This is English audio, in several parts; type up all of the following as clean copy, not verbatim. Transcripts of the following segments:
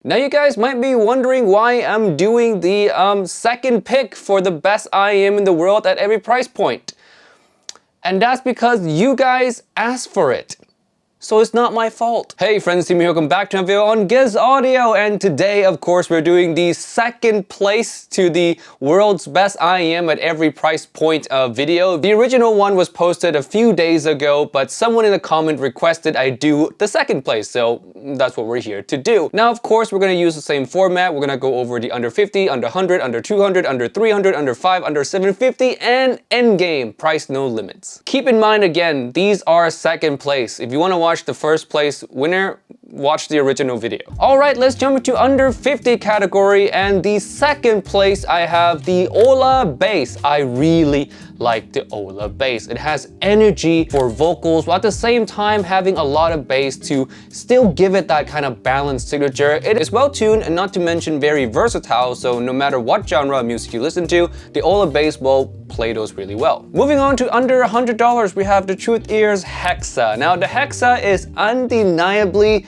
Now you guys might be wondering why I'm doing the second pick for the best IEM in the world at every price point. And that's because you guys asked for it. So it's not my fault. Hey friends, Timmy, welcome back to a video on Giz Audio, and today of course we're doing the second place to the world's best IEM at every price point video. The original one was posted a few days ago, but someone in the comment requested I do the second place, so that's what we're here to do. Now of course we're gonna use the same format. We're gonna go over the under 50, under 100, under 200, under 300, under 5, under 750, and endgame, price no limits. Keep in mind again, these are second place. If you wanna watch the first place winner, watch the original video. Alright, let's jump into under 50 category, and the second place I have the Ola bass. I really like the Ola bass. It has energy for vocals while at the same time having a lot of bass to still give it that kind of balanced signature. It is well tuned and not to mention very versatile, so no matter what genre of music you listen to, the Ola bass will play those really well. Moving on to under $100, we have the Truthear's Hexa. Now the Hexa is undeniably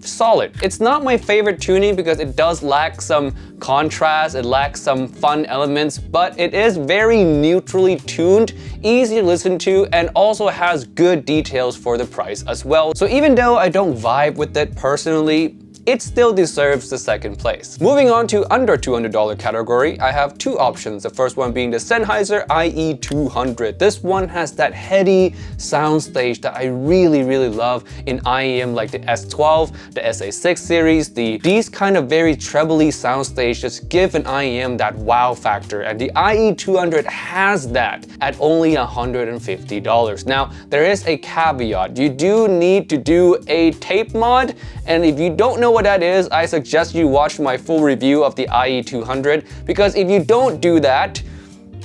solid. It's not my favorite tuning because it does lack some contrast, it lacks some fun elements, but it is very neutrally tuned, easy to listen to, and also has good details for the price as well. So even though I don't vibe with it personally, it still deserves the second place. Moving on to under $200 category, I have two options. The first one being the Sennheiser IE200. This one has that heady soundstage that I really love in IEM, like the S12, the SA6 series. These kind of very trebly soundstage just give an IEM that wow factor, and the IE200 has that at only $150. Now, there is a caveat. You do need to do a tape mod, and if you don't know what that is, I suggest you watch my full review of the IE200, because if you don't do that,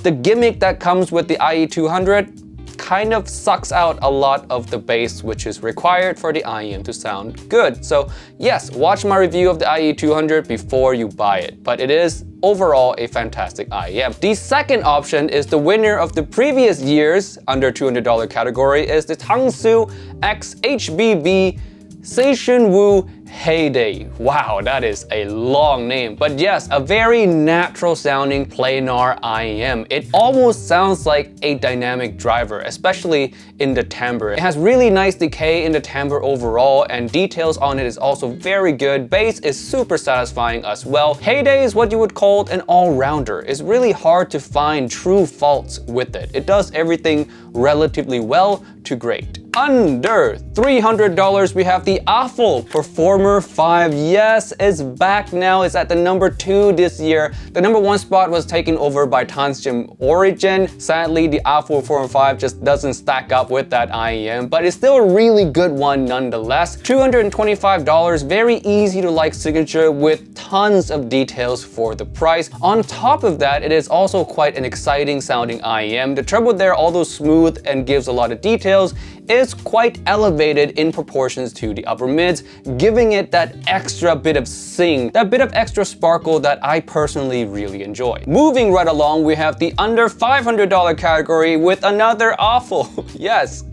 the gimmick that comes with the IE200 kind of sucks out a lot of the bass which is required for the IEM to sound good. So yes, watch my review of the IE200 before you buy it, but it is overall a fantastic IEM. The second option is the winner of the previous year's under $200 category, is the Tangsu X HBV Seishun Wu Heyday. Wow, that is a long name. But yes, a very natural sounding planar IEM. It almost sounds like a dynamic driver, especially in the timbre. It has really nice decay in the timbre overall, and details on it is also very good. Bass is super satisfying as well. Heyday is what you would call an all-rounder. It's really hard to find true faults with it. It does everything relatively well to great. Under $300, we have the Awful Performer 5. Yes, it's back now. It's at the number 2 this year. The number 1 spot was taken over by Tanzim Origin. Sadly, the Awful Performer 5 just doesn't stack up with that IEM, but it's still a really good one nonetheless. $225, very easy to like signature with tons of details for the price. On top of that, it is also quite an exciting sounding IEM. The treble there, although smooth and gives a lot of details, is quite elevated in proportions to the upper mids, giving it that extra bit of sing, that bit of extra sparkle that I personally really enjoy. Moving right along, we have the under $500 category with another Awful. Yes,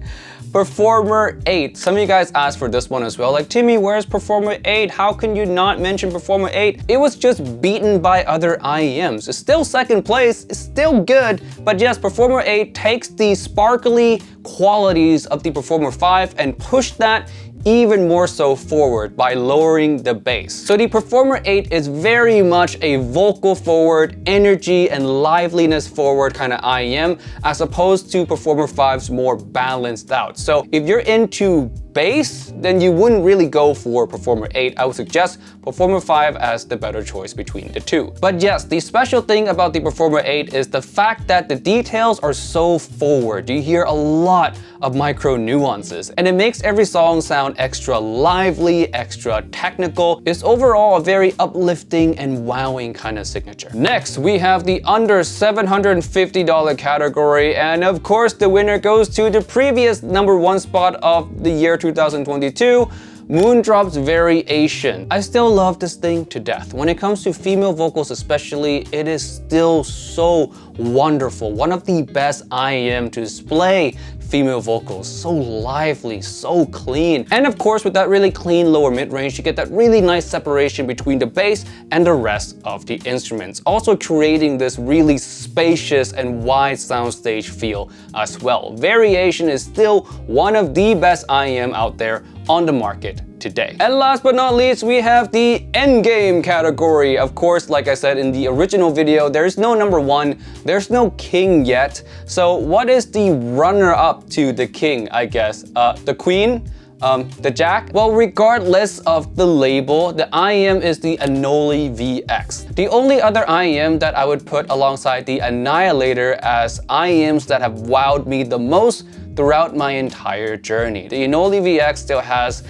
Performer 8. Some of you guys asked for this one as well, like, Timmy, where's Performer 8? How can you not mention Performer 8? It was just beaten by other IEMs. It's still second place, it's still good, but yes, Performer 8 takes the sparkly qualities of the Performer 5 and pushed that even more so forward by lowering the bass. So the Performer 8 is very much a vocal forward, energy and liveliness forward kind of IEM, as opposed to Performer 5's more balanced out. So if you're into bass, then you wouldn't really go for Performer 8. I would suggest Performer 5 as the better choice between the two. But yes, the special thing about the Performer 8 is the fact that the details are so forward. You hear a lot of micro nuances, and it makes every song sound extra lively, extra technical. It's overall a very uplifting and wowing kind of signature. Next, we have the under $750 category, and of course the winner goes to the previous number 1 spot of the year 2022, Moondrop's Variation. I still love this thing to death. When it comes to female vocals especially, it is still so wonderful. One of the best IEM to display female vocals. So lively, so clean. And of course, with that really clean lower mid-range, you get that really nice separation between the bass and the rest of the instruments, also creating this really spacious and wide soundstage feel as well. Variation is still one of the best IEM out there on the market today. And last but not least, we have the endgame category. Of course, like I said in the original video, there's no number one, there's no king yet. So what is the runner-up to the king, I guess? The queen? The jack? Well, regardless of the label, the IEM is the Annihilator VX. The only other IEM that I would put alongside the Annihilator as IEMs that have wowed me the most throughout my entire journey. The Annihilator VX still has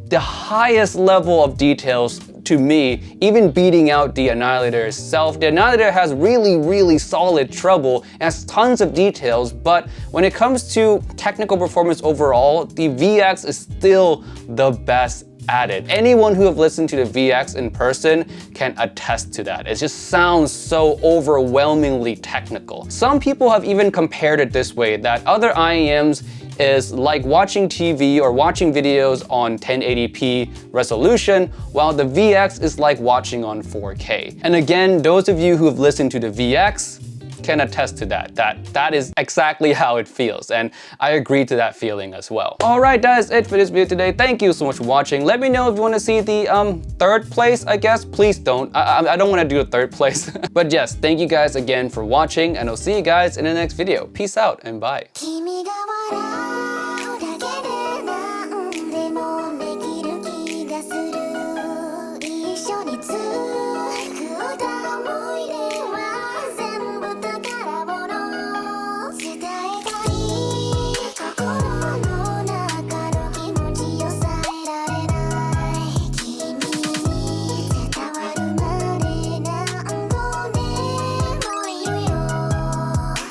the highest level of details to me, even beating out the Annihilator itself. The Annihilator has really solid treble and has tons of details, but when it comes to technical performance overall, the VX is still the best at it. Anyone who have listened to the VX in person can attest to that. It just sounds so overwhelmingly technical. Some people have even compared it this way, that other IEMs is like watching TV or watching videos on 1080p resolution, while the VX is like watching on 4K. And again, those of you who have listened to the VX can attest to that is exactly how it feels, and I agree to that feeling as well. All right, that is it for this video today. Thank you so much for watching. Let me know if you want to see the third place, I guess. Please don't. I don't want to do a third place. But yes, thank you guys again for watching, and I'll see you guys in the next video. Peace out and bye.